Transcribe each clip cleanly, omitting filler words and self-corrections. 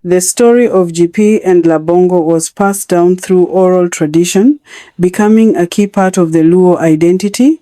The story of Gipir and Labongo was passed down through oral tradition, becoming a key part of the Luo identity.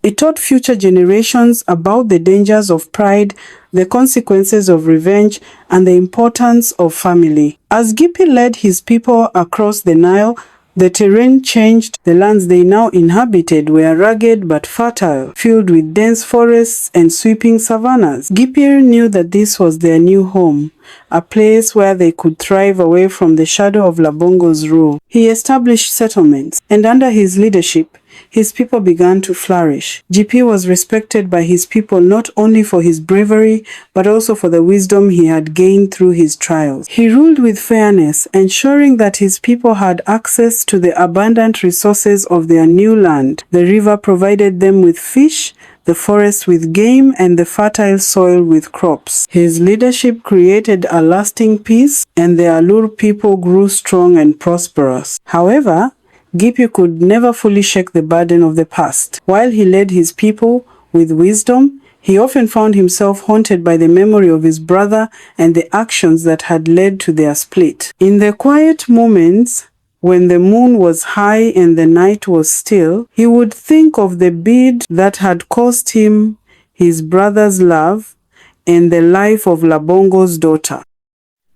It taught future generations about the dangers of pride, the consequences of revenge, and the importance of family. As Gipir led his people across the Nile, the terrain changed. The lands they now inhabited were rugged but fertile, filled with dense forests and sweeping savannas. Gipir knew that this was their new home, a place where they could thrive away from the shadow of Labongo's rule. He established settlements, and under his leadership, his people began to flourish. Gipir was respected by his people not only for his bravery, but also for the wisdom he had gained through his trials. He ruled with fairness, ensuring that his people had access to the abundant resources of their new land. The river provided them with fish, the forest with game, and the fertile soil with crops. His leadership created a lasting peace, and the Alur people grew strong and prosperous. However, Gipir could never fully shake the burden of the past. While he led his people with wisdom, he often found himself haunted by the memory of his brother and the actions that had led to their split. In the quiet moments, when the moon was high and the night was still, he would think of the bead that had cost him his brother's love and the life of Labongo's daughter.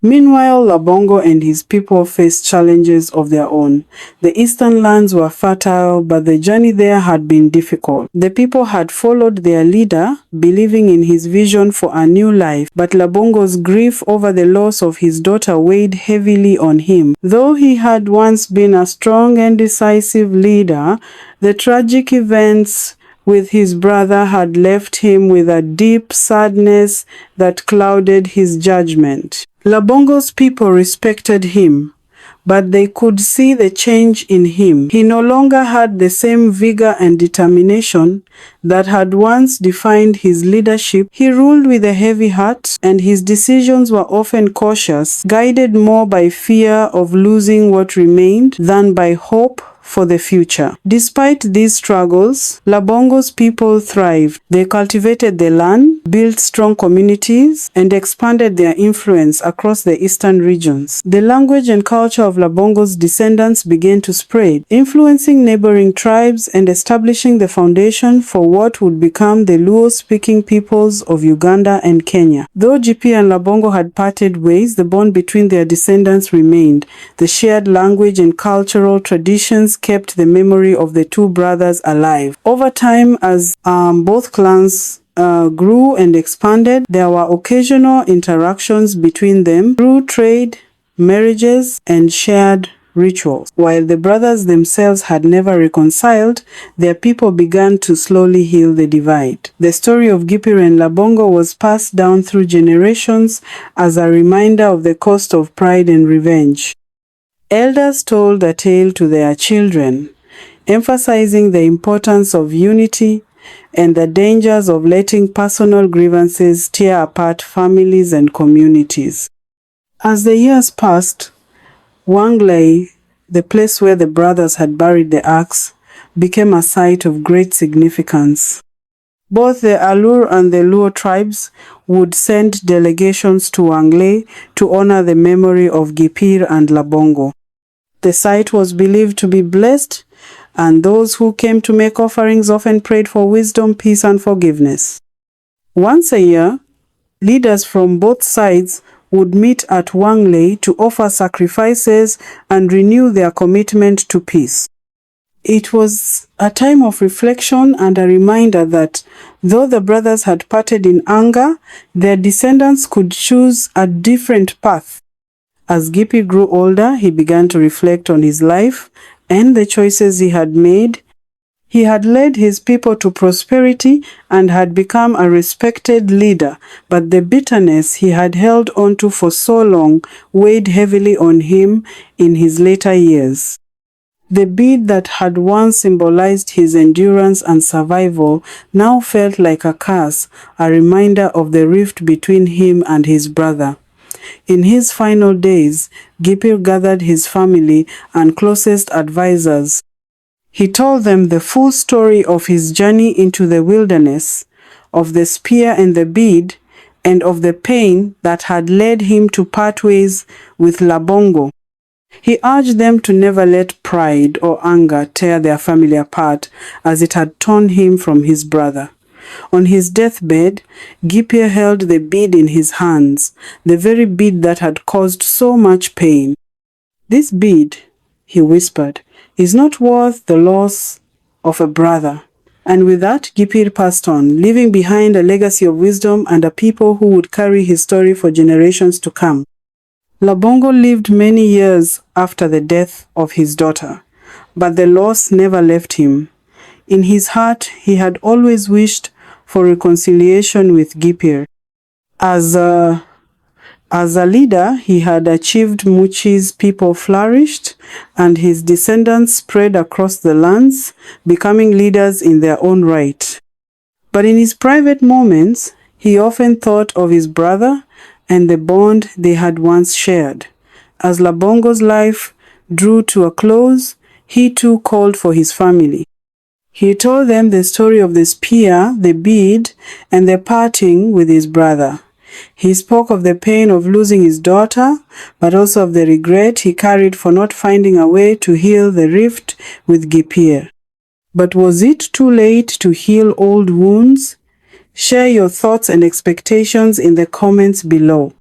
Meanwhile, Labongo and his people faced challenges of their own. The eastern lands were fertile, but the journey there had been difficult. The people had followed their leader, believing in his vision for a new life, but Labongo's grief over the loss of his daughter weighed heavily on him. Though he had once been a strong and decisive leader, the tragic events with his brother had left him with a deep sadness that clouded his judgment. Labongo's people respected him, but they could see the change in him. He no longer had the same vigor and determination that had once defined his leadership. He ruled with a heavy heart, and his decisions were often cautious, guided more by fear of losing what remained than by hope for the future. Despite these struggles, Labongo's people thrived. They cultivated the land, built strong communities, and expanded their influence across the eastern regions. The language and culture of Labongo's descendants began to spread, influencing neighboring tribes and establishing the foundation for what would become the Luo-speaking peoples of Uganda and Kenya. Though Gipir and Labongo had parted ways, the bond between their descendants remained. The shared language and cultural traditions kept the memory of the two brothers alive. Over time, as both clans grew and expanded, there were occasional interactions between them through trade, marriages, and shared rituals. While the brothers themselves had never reconciled, their people began to slowly heal the divide. The story of Gipir and Labongo was passed down through generations as a reminder of the cost of pride and revenge. Elders told a tale to their children, emphasizing the importance of unity and the dangers of letting personal grievances tear apart families and communities. As the years passed, Wanglei, the place where the brothers had buried the axe, became a site of great significance. Both the Alur and the Luo tribes would send delegations to Wanglei to honor the memory of Gipir and Labongo. The site was believed to be blessed, and those who came to make offerings often prayed for wisdom, peace, and forgiveness. Once a year, leaders from both sides would meet at Wanglei to offer sacrifices and renew their commitment to peace. It was a time of reflection and a reminder that though the brothers had parted in anger, their descendants could choose a different path. As Gipir grew older, he began to reflect on his life and the choices he had made. He had led his people to prosperity and had become a respected leader, but the bitterness he had held onto for so long weighed heavily on him in his later years. The bead that had once symbolized his endurance and survival now felt like a curse, a reminder of the rift between him and his brother. In his final days, Gipir gathered his family and closest advisors. He told them the full story of his journey into the wilderness, of the spear and the bead, and of the pain that had led him to part ways with Labongo. He urged them to never let pride or anger tear their family apart as it had torn him from his brother. On his deathbed, Gipir held the bead in his hands, the very bead that had caused so much pain. "This bead," he whispered, "is not worth the loss of a brother." And with that, Gipir passed on, leaving behind a legacy of wisdom and a people who would carry his story for generations to come. Labongo lived many years after the death of his daughter, but the loss never left him. In his heart, he had always wished for reconciliation with Gipir. As a leader, he had achieved Muchi's people flourished, and his descendants spread across the lands, becoming leaders in their own right. But in his private moments, he often thought of his brother and the bond they had once shared. As Labongo's life drew to a close, he too called for his family. He told them the story of the spear, the bead, and the parting with his brother. He spoke of the pain of losing his daughter, but also of the regret he carried for not finding a way to heal the rift with Gipir. But was it too late to heal old wounds? Share your thoughts and expectations in the comments below.